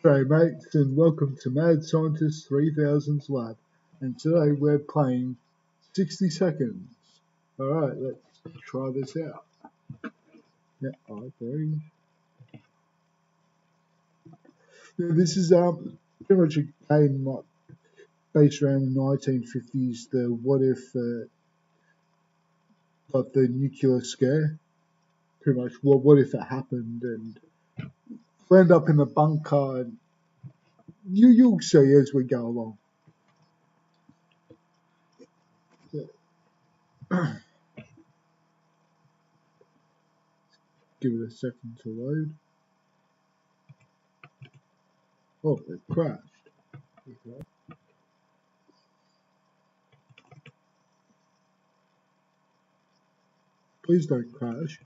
G'day mates and welcome to Mad Scientist 3000's lab, and today we're playing 60 seconds. Alright, let's try this out. Yeah, okay. Yeah, this is pretty much a game like, based around the 1950s, the what if like the nuclear scare. Pretty much what if it happened and we end up in a bunker and you'll see as we go along. Yeah. Give it a second to load. Oh, it crashed. Okay. Please don't crash.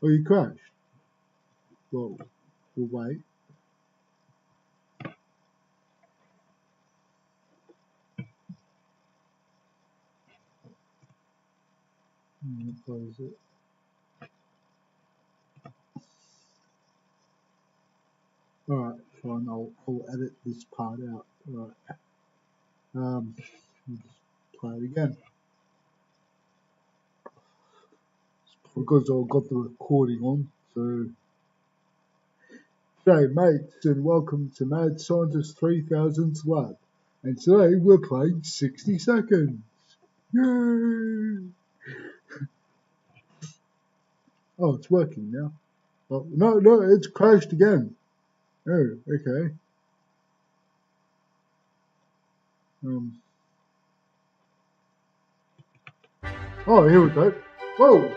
Oh, you crashed? Well, we'll wait. Close it. Alright, fine, I'll edit this part out. Right. Just play it again. Because I've got the recording on, so... G'day mates, and welcome to Mad Scientist 3000's lab. And today we're playing 60 seconds. Yay! Oh, it's working now. Oh, no, it's crashed again. Oh, okay. Oh, here we go. Whoa!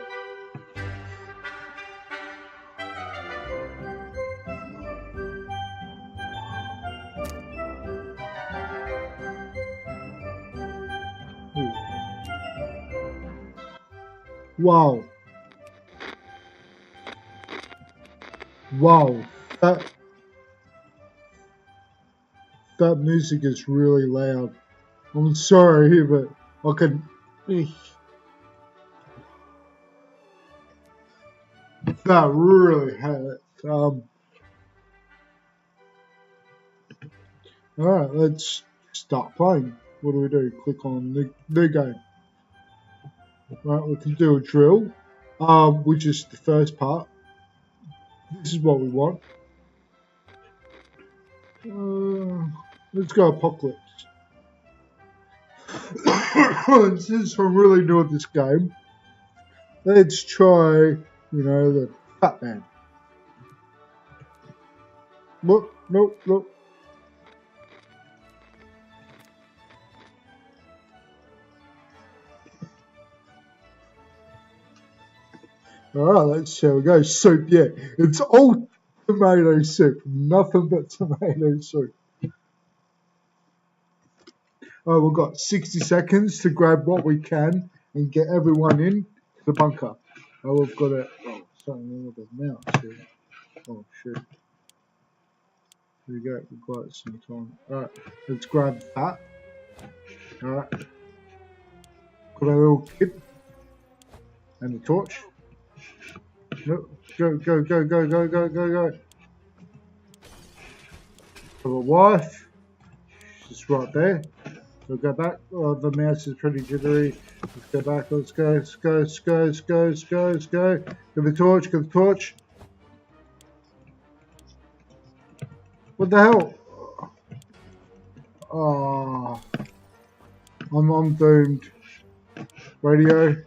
Wow. Wow. That music is really loud. I'm sorry, but I can... That really hurt. Alright, let's start playing. What do? Click on the game. Right, we can do a drill, which is the first part. This is what we want. Let's go Apocalypse. Since I'm really new at this game, let's try, the Fat Man. Look. Alright, let's see how we go. Soup, yeah. It's all tomato soup. Nothing but tomato soup. Alright, we've got 60 seconds to grab what we can and get everyone in to the bunker. Oh, we've got something with the mouse here. Oh, shit. Here we go. We've got some time. Alright, let's grab that. Alright. Got our little kit and the torch. No, go. Got a wife. She's right there. We'll go back. Oh, the mouse is pretty jittery. Let's go back. Let's go. Get the torch. What the hell? Oh, I'm doomed. Radio.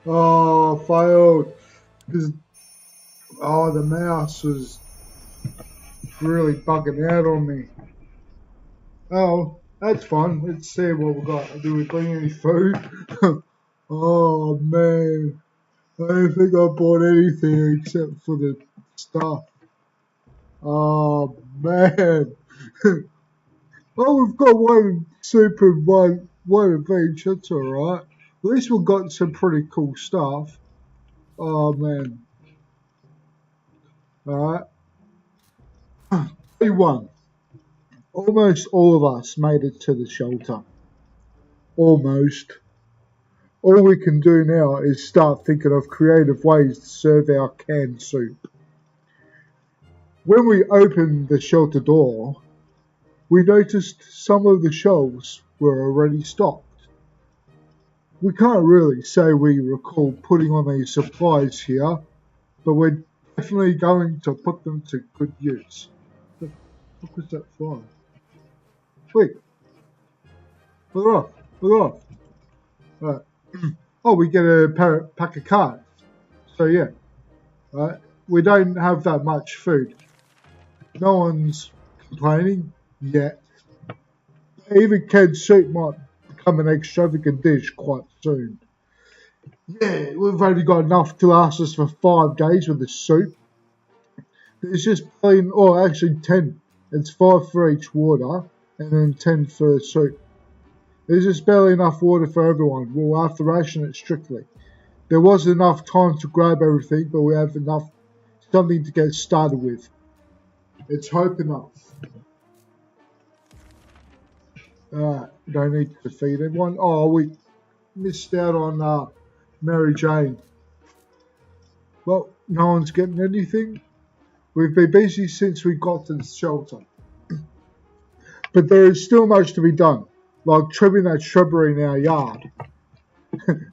Oh, failed. Because, the mouse was really bugging out on me. Oh, that's fun. Let's see what we got. Do we bring any food? Oh, man. I don't think I bought anything except for the stuff. Oh, man. Oh, we've got one soup and one of each. That's alright. At least we've got some pretty cool stuff. Oh man. Alright. Day 1. Almost all of us made it to the shelter. Almost. All we can do now is start thinking of creative ways to serve our canned soup. When we opened the shelter door, we noticed some of the shelves were already stocked. We can't really say we recall putting on any supplies here, but we're definitely going to put them to good use. What was that fly? Wait, look off, look off. Right. Oh, we get a pack of cards. So yeah, right. We don't have that much food. No one's complaining yet. Even canned soup might become an extravagant dish quite soon. Yeah, we've only got enough to last us for 5 days with the soup. It's just plain, or actually 10. It's 5 for each water, and then 10 for soup. There's just barely enough water for everyone. We'll have to ration it strictly. There wasn't enough time to grab everything, but we have enough, something to get started with. It's hope enough. Don't need to feed everyone. Oh, we missed out on Mary Jane. Well, no one's getting anything. We've been busy since we got to the shelter. But there is still much to be done, like trimming that shrubbery in our yard.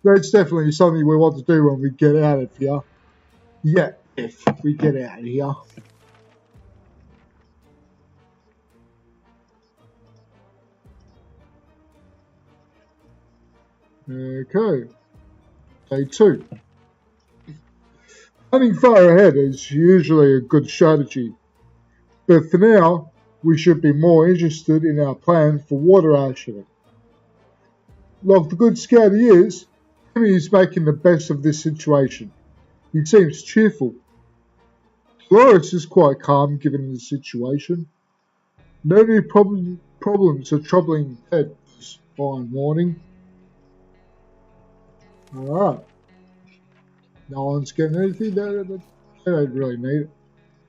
That's definitely something we want to do when we get out of here. Yeah, if we get out of here. Okay. Day 2. Planning far ahead is usually a good strategy, but for now, we should be more interested in our plan for water rationing. Like the good scout he is, Timmy is making the best of this situation. He seems cheerful. Dolores is quite calm given the situation. No new problems are troubling Ted this fine morning. Alright. No one's getting anything. They don't really need it.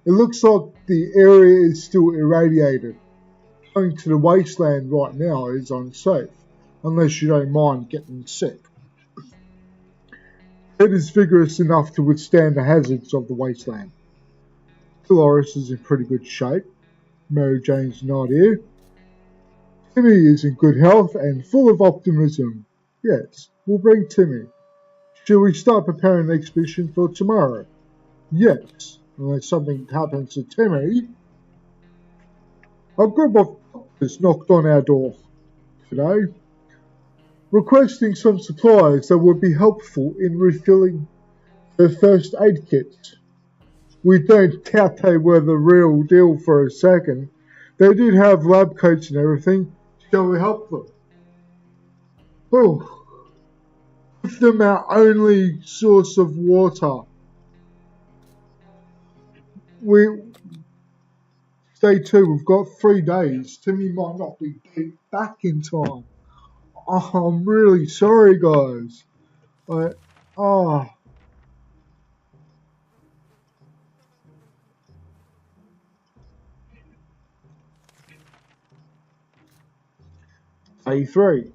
It looks like the area is still irradiated. Going to the wasteland right now is unsafe, unless you don't mind getting sick. Ted is vigorous enough to withstand the hazards of the wasteland. Dolores is in pretty good shape. Mary Jane's not here. Timmy is in good health and full of optimism. Yes, we'll bring Timmy. Shall we start preparing the expedition for tomorrow? Yes, unless something happens to Timmy. A group of doctors knocked on our door today, requesting some supplies that would be helpful in refilling the first aid kits. We don't doubt they were the real deal for a second. They did have lab coats and everything. Shall we help them? Oh. Give them our only source of water. Day 2, we've got 3 days. Timmy might not be back in time. Oh, I'm really sorry, guys. Day 3.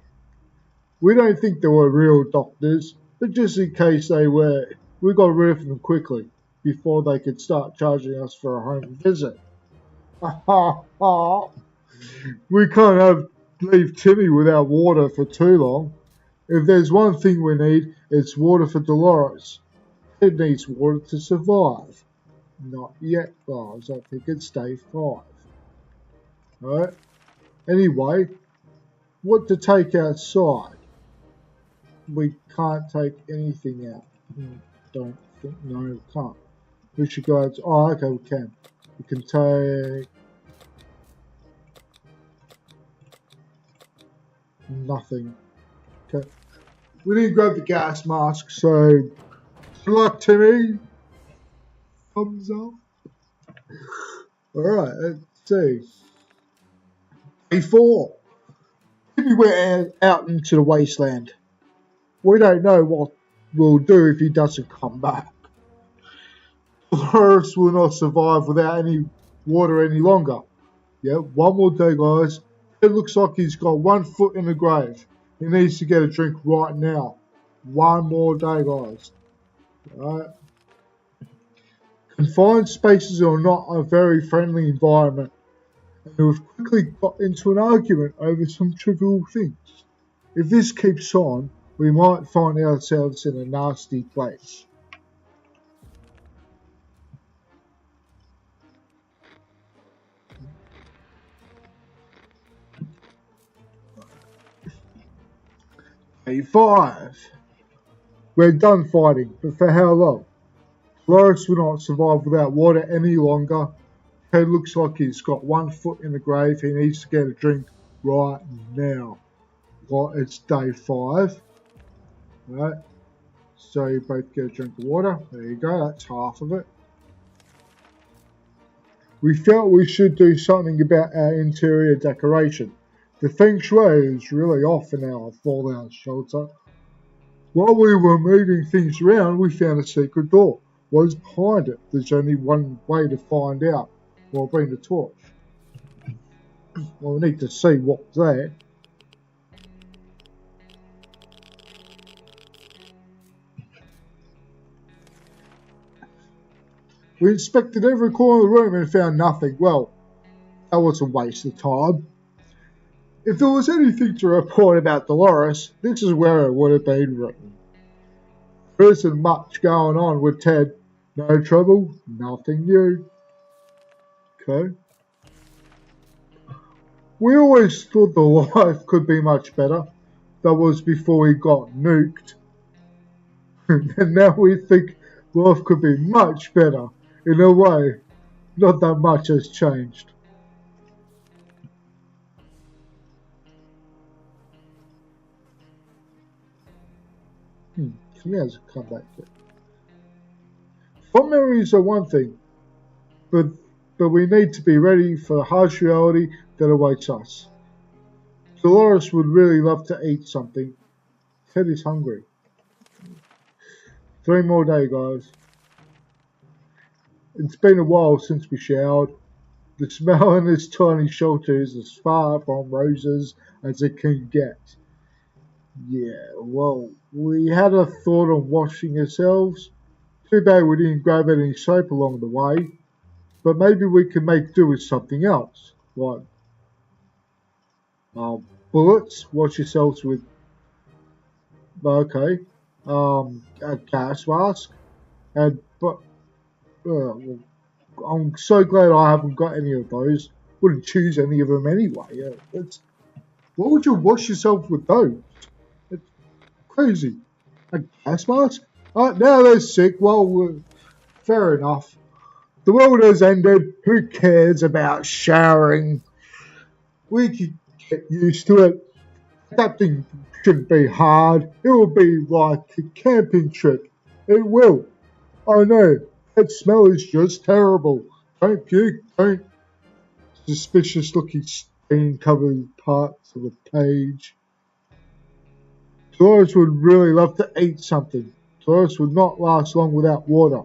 We don't think they were real doctors, but just in case they were, we got rid of them quickly before they could start charging us for a home visit. We can't leave Timmy without water for too long. If there's one thing we need, it's water for Dolores. It needs water to survive. Not yet, guys. I think it's day 5. Alright? Anyway, what to take outside? We can't take anything out. Don't think, no, we can't. We should go outside. Oh, okay, we can. We can take nothing. Okay. We didn't grab the gas mask, so good luck, Timmy. Thumbs up. Alright, let's see. Day 4. Timmy went out into the wasteland. He was we don't know what we'll do if he doesn't come back. Dolores will not survive without any water any longer. Yeah, one more day, guys. It looks like he's got 1 foot in the grave. He needs to get a drink right now. One more day, guys. Alright. Confined spaces are not a very friendly environment, and we've quickly got into an argument over some trivial things. If this keeps on, we might find ourselves in a nasty place. Day 5. We're done fighting, but for how long? Dolores will not survive without water any longer. Ted looks like he's got 1 foot in the grave. He needs to get a drink right now. Well, it's day 5. Right. So you both get a drink of water. There you go, that's half of it. We felt we should do something about our interior decoration. The feng shui is really off in our fallout shelter. While we were moving things around, we found a secret door. What is behind it? There's only one way to find out. Well, bring the torch. Well, we need to see what's there. We inspected every corner of the room and found nothing. Well, that was a waste of time. If there was anything to report about Dolores, this is where it would have been written. There isn't much going on with Ted. No trouble, nothing new. Okay. We always thought the life could be much better. That was before he got nuked. And now we think life could be much better. In a way, not that much has changed. He hasn't come back yet. Fond memories are one thing, but we need to be ready for the harsh reality that awaits us. Dolores would really love to eat something. Ted is hungry. 3 more days, guys. It's been a while since we showered. The smell in this tiny shelter is as far from roses as it can get. Yeah, well, we had a thought of washing ourselves. Too bad we didn't grab any soap along the way. But maybe we can make do with something else. Like bullets. Wash yourselves with, okay, a gas mask. And but well, I'm so glad I haven't got any of those. Wouldn't choose any of them anyway. Why would you wash yourself with those? It's crazy. A gas mask? Now they're sick. Well, fair enough. The world has ended. Who cares about showering? We can get used to it. Adapting shouldn't be hard. It will be like a camping trip. It will. I know. That smell is just terrible. Don't puke. Don't. Suspicious looking stain covered parts of the page. Dolores would really love to eat something. Dolores would not last long without water.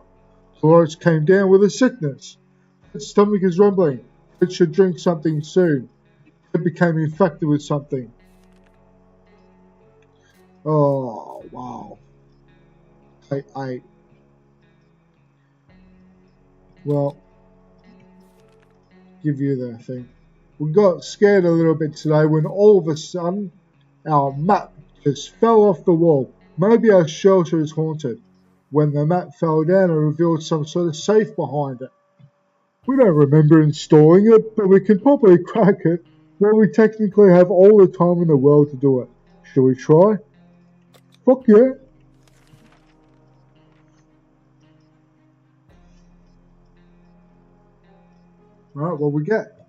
Dolores came down with a sickness. His stomach is rumbling. It should drink something soon. It became infected with something. Oh, wow. I well, give you that thing. We got scared a little bit today when all of a sudden our mat just fell off the wall. Maybe our shelter is haunted. When the mat fell down, it revealed some sort of safe behind it. We don't remember installing it, but we can probably crack it. Well, we technically have all the time in the world to do it. Shall we try? Fuck yeah. Alright, what we get?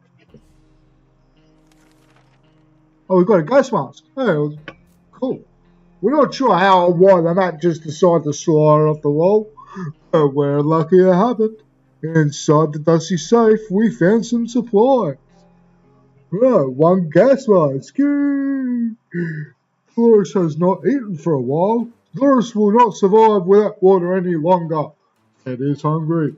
Oh, we got a gas mask. Oh, cool. We're not sure how or why the mat just decided to slide off the wall, but we're lucky it happened. Inside the dusty safe, we found some supplies. Right, 1 gas mask. Dolores has not eaten for a while. Dolores will not survive without water any longer. Ted is hungry.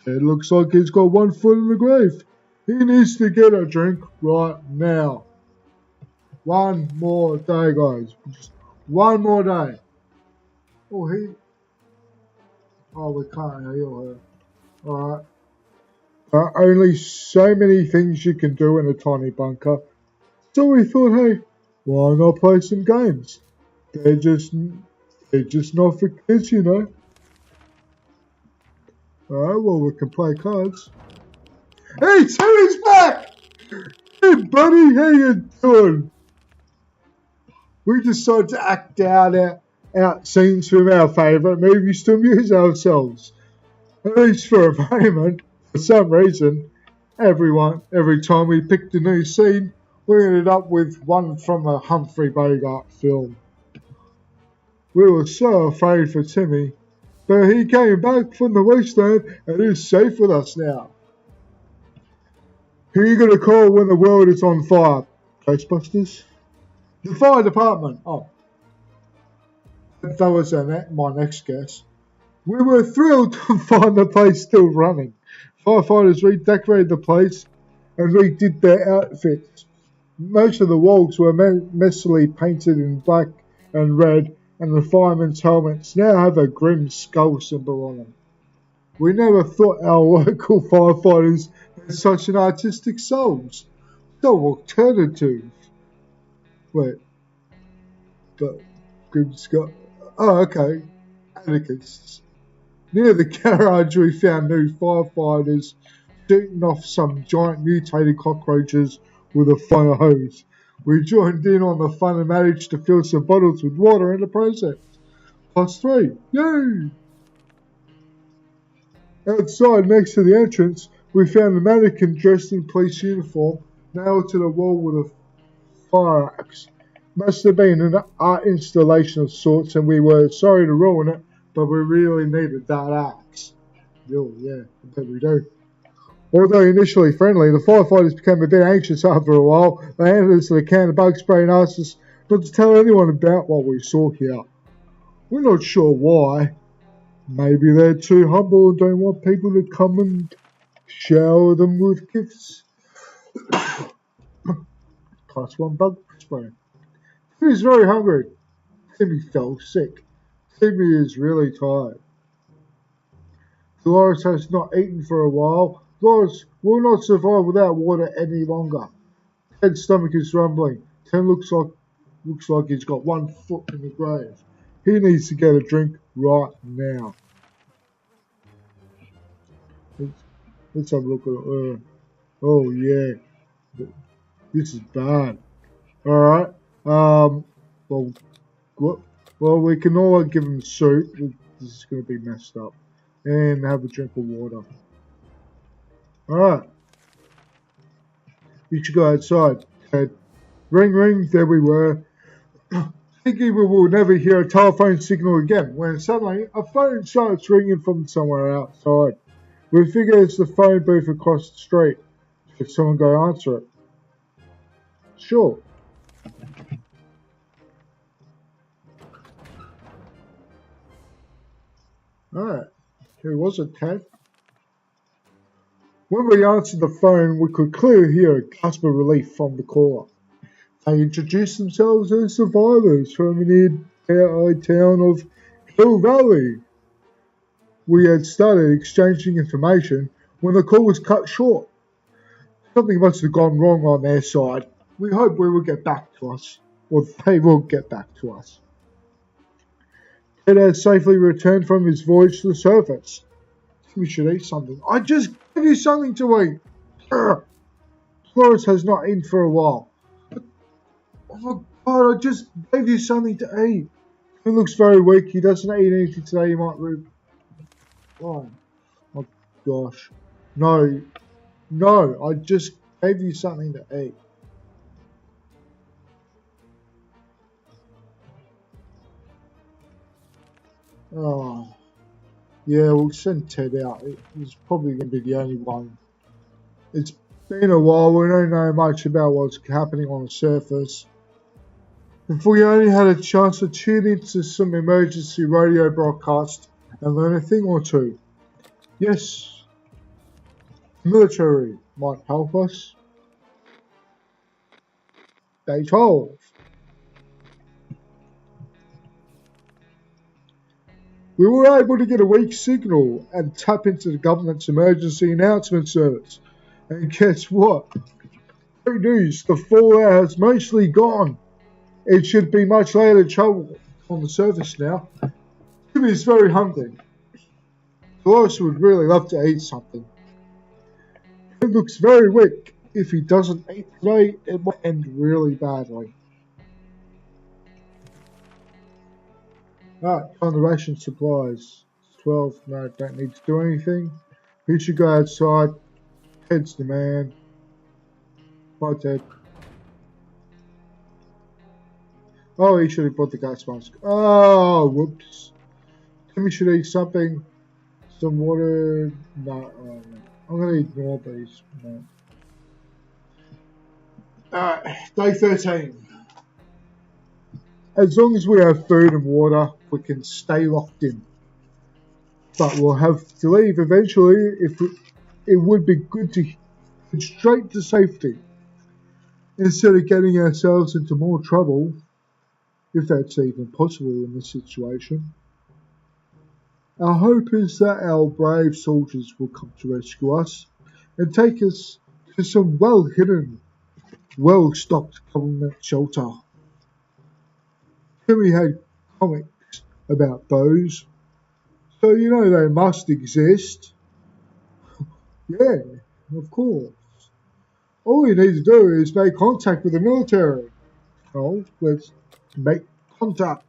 Ted looks like he's got one foot in the grave. He needs to get a drink right now. One more day, guys. Just one more day. Oh, we can't heal her. Alright. Only so many things you can do in a tiny bunker. So we thought, hey, why not play some games? They're just not for kids, you know. Alright, well, we can play cards. Hey, Timmy's back! Hey, buddy, how you doing? We decided to act out scenes from our favourite movies to amuse ourselves. At least for a moment. For some reason, every time we picked a new scene, we ended up with one from a Humphrey Bogart film. We were so afraid for Timmy, but he came back from the wasteland and is safe with us now. Who are you going to call when the world is on fire? Ghostbusters? The fire department. Oh. That was my next guess. We were thrilled to find the place still running. Firefighters redecorated the place and redid their outfits. Most of the walls were messily painted in black and red, and the firemen's helmets now have a grim skull symbol on them. We never thought our local firefighters had such an artistic souls. So alternative. Wait. The grim skull. Oh, okay. Anarchists. Near the garage we found new firefighters shooting off some giant mutated cockroaches with a fire hose. We joined in on the fun and managed to fill some bottles with water in the process. +3. Yay! Outside, next to the entrance, we found a mannequin dressed in police uniform nailed to the wall with a fire axe. Must have been an art installation of sorts, and we were sorry to ruin it, but we really needed that axe. Oh, yeah, I bet we do. Although initially friendly, the firefighters became a bit anxious after a while. They handed us a can of bug spray and asked us not to tell anyone about what we saw here. We're not sure why. Maybe they're too humble and don't want people to come and shower them with gifts. +1 bug spray. Timmy's very hungry. Timmy fell sick. Timmy is really tired. Dolores has not eaten for a while. Dolores will not survive without water any longer. Ted's stomach is rumbling. Ted looks like he's got one foot in the grave. He needs to get a drink right now. Let's have a look at it. Oh yeah, this is bad. All right. Well, we can all give him soup. This is going to be messed up. And have a drink of water. Alright. You should go outside, Ted. Ring, ring, there we were. Thinking we will never hear a telephone signal again, when suddenly a phone starts ringing from somewhere outside. We figure it's the phone booth across the street. Should someone go answer it? Sure. Alright. Who was it, Ted? When we answered the phone, we could clearly hear a gasp of relief from the caller. They introduced themselves as survivors from the nearby town of Hill Valley. We had started exchanging information when the call was cut short. Something must have gone wrong on their side. We hope they will get back to us. Or they will get back to us. Ted has safely returned from his voyage to the surface. We should eat something. I just gave you something to eat. Flores has not eaten for a while. Oh my God, I just gave you something to eat. He looks very weak. He doesn't eat anything today. He might rip. Oh my gosh. No, I just gave you something to eat. Oh. Yeah, we'll send Ted out. He's probably going to be the only one. It's been a while. We don't know much about what's happening on the surface. If we only had a chance to tune into some emergency radio broadcast and learn a thing or two. Yes, military might help us. Day 12. We were able to get a weak signal and tap into the government's emergency announcement service. And guess what? Great news, the fallout has mostly gone. It should be much later trouble on the surface now. Timmy is very hungry. Dolores would really love to eat something. It looks very weak. If he doesn't eat today, it might end really badly. Alright, on the ration supplies. 12, no, don't need to do anything. Who should go outside? Ted's the man. Bye, Ted. Oh, he should have bought the gas mask. Oh, whoops. Timmy should eat something. Some water. No, no. I'm going to ignore these. No. Alright, day 13. As long as we have food and water, we can stay locked in. But we'll have to leave eventually. It would be good to get straight to safety instead of getting ourselves into more trouble, if that's even possible in this situation. Our hope is that our brave soldiers will come to rescue us and take us to some well-hidden, well-stocked government shelter. Timmy had comics about those, so you know they must exist. Yeah, of course. All we need to do is make contact with the military. Oh, let's make contact.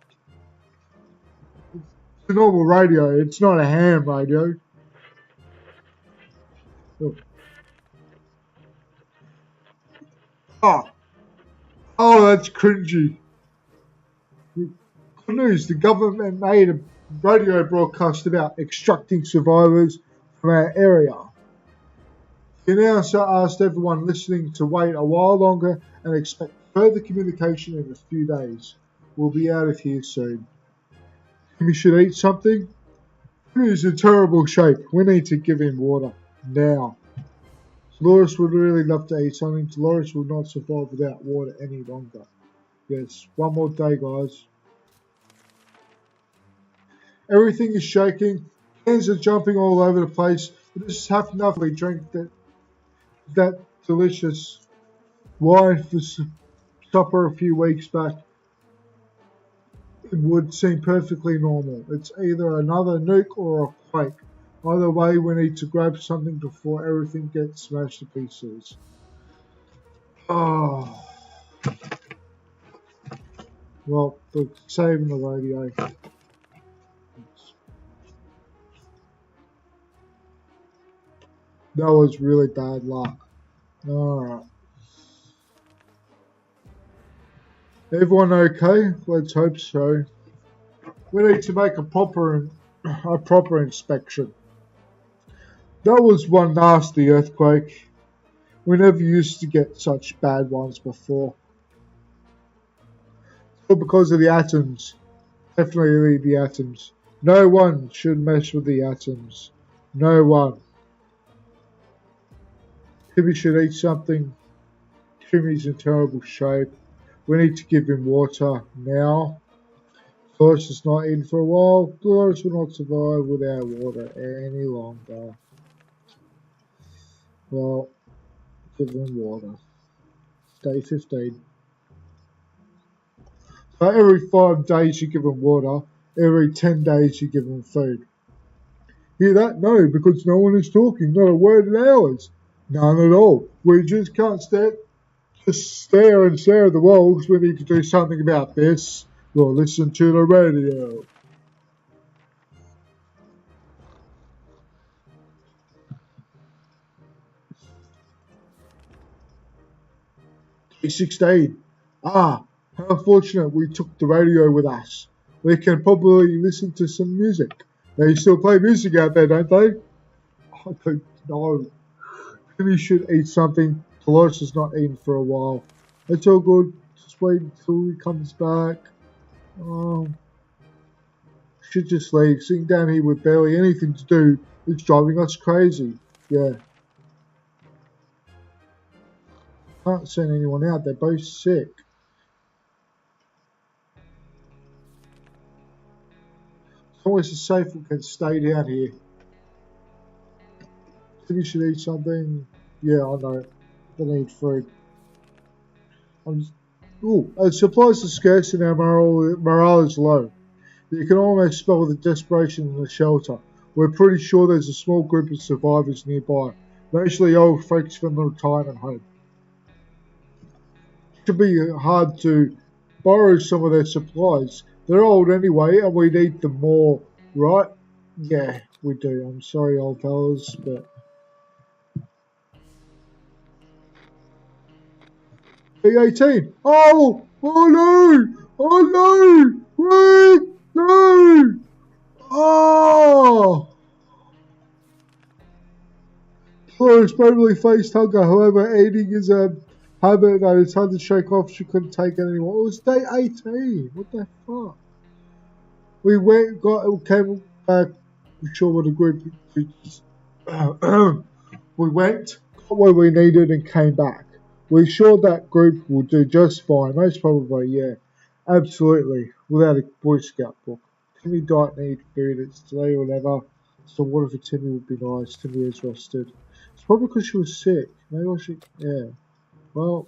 It's a normal radio, it's not a ham radio. Oh, that's cringy. Good news, the government made a radio broadcast about extracting survivors from our area. The announcer asked everyone listening to wait a while longer and expect further communication in a few days. We'll be out of here soon. We should eat something. He's in terrible shape. We need to give him water. Now. Dolores would really love to eat something. Dolores will not survive without water any longer. Yes, one more day, guys. Everything is shaking. Hands are jumping all over the place. We just have enough. We drink that delicious wine for supper a few weeks back. It would seem perfectly normal. It's either another nuke or a quake. Either way, we need to grab something before everything gets smashed to pieces. Oh. Well, they're saving the radio. That was really bad luck. Alright. Everyone okay? Let's hope so. We need to make a proper inspection. That was one nasty earthquake. We never used to get such bad ones before. All because of the atoms. Definitely the atoms. No one should mess with the atoms. No one. Timmy should eat something. Timmy's in terrible shape. We need to give him water now. Dolores is not in for a while. Dolores will not survive without water any longer. Well, give him water. Day 15. So every 5 days you give him water. Every 10 days you give him food. Hear that? No, because no one is talking. Not a word in ours. None at all. We just can't stare and stare at the walls. We need to do something about this. We'll listen to the radio. Day 16. How unfortunate we took the radio with us. We can probably listen to some music. They still play music out there, don't they? I don't know. Timmy should eat something. Dolores has not eaten for a while. It's all good. Just wait until he comes back. Should just leave. Sitting down here with barely anything to do is driving us crazy. Yeah. Can't send anyone out. They're both sick. It's always safe we can stay down here. Timmy should eat something. Yeah, I know. They need food. As supplies are scarce and our morale is low. You can almost smell the desperation in the shelter. We're pretty sure there's a small group of survivors nearby, mostly old folks from the retirement home. It should be hard to borrow some of their supplies. They're old anyway, and we need them more, right? Yeah, we do. I'm sorry, old fellas, but... P18! Oh! Oh no! Oh no! Wait! No! Oh! Flores bravely faced hunger, however, eating is a habit that it's hard to shake off. She couldn't take it anymore. It was day 18. What the fuck? We came back, we sure what a group. We went, got what we needed, and came back. We're sure that group will do just fine. Most probably, yeah. Absolutely. Without a Boy Scout book. Timmy diet need food. It's today or never. So water for Timmy would be nice. Timmy is rested. It's probably because she was sick. Maybe I should, yeah. Well,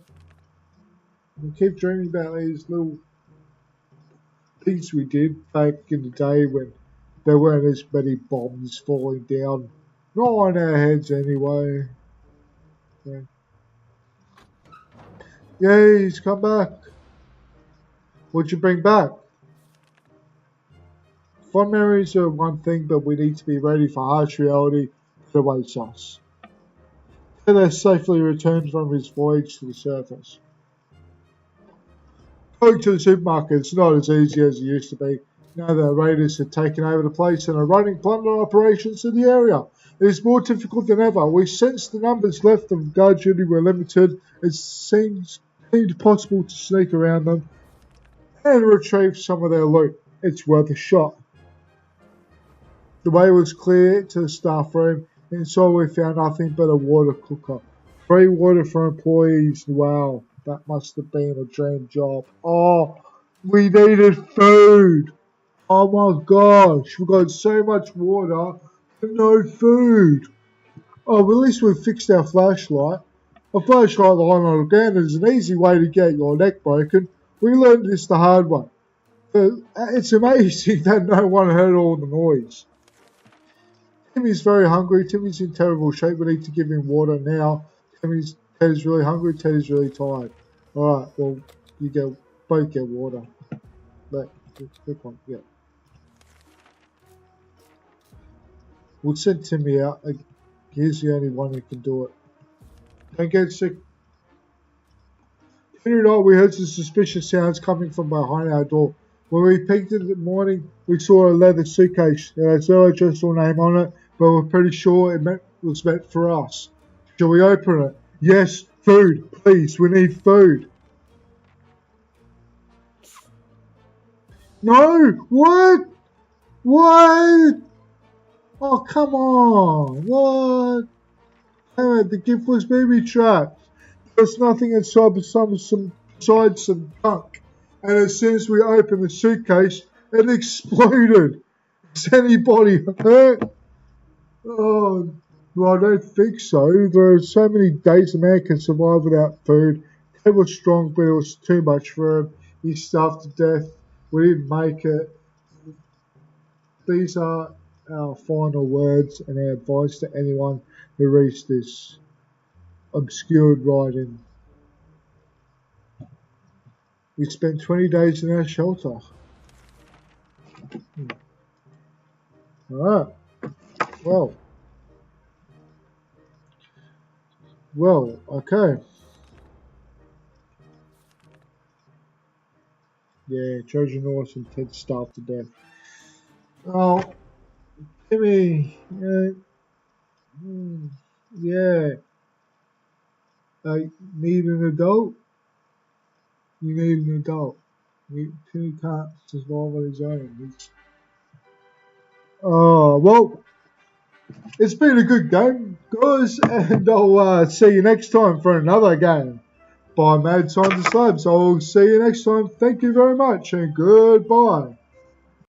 we keep dreaming about these little things we did back in the day when there weren't as many bombs falling down. Not on our heads anyway. Yeah. Yay, he's come back. What'd you bring back? Fond memories are one thing, but we need to be ready for harsh reality that awaits us. Taylor safely returned from his voyage to the surface. Going to the supermarket is not as easy as it used to be. Now the raiders have taken over the place and are running plunder operations in the area. It is more difficult than ever. We sense the numbers left of guard duty were limited. It seemed possible to sneak around them and retrieve some of their loot. It's worth a shot. The way was clear to the staff room. Inside we found nothing but a water cooker. Free water for employees. Wow, that must have been a dream job. Oh, we needed food. Oh my gosh, we got so much water and no food. Oh, well, at least we fixed our flashlight. A flashlight lying on the ground is an easy way to get your neck broken. We learned this the hard way. It's amazing that no one heard all the noise. Timmy's very hungry. Timmy's in terrible shape. We need to give him water now. Ted's really hungry. Ted's really tired. Alright, well, both get water. Quick one, yeah. We'll send Timmy out. He's the only one who can do it. Don't get sick. Every night we heard some suspicious sounds coming from behind our door. When we peeked in the morning, we saw a leather suitcase. It had no address or name on it, but we're pretty sure it was meant for us. Shall we open it? Yes, food, please, we need food. No, what? What? Oh, come on, what? Damn it, the gift was booby trapped. There's nothing inside besides some junk. And as soon as we opened the suitcase, it exploded. Is anybody hurt? Oh, well, I don't think so. There are so many days a man can survive without food. Ted was strong, but it was too much for him. He starved to death. We didn't make it. These are our final words and our advice to anyone who reads this obscured writing. We spent 20 days in our shelter. Alright. Well, okay. Yeah, Trojan horse and Ted starved to death. Oh, Timmy. Yeah. I need an adult. You need an adult. He can't survive on his own. Oh, well, it's been a good game, guys, and I'll see you next time for another game by Mad Science Labs. I'll see you next time. Thank you very much, and goodbye.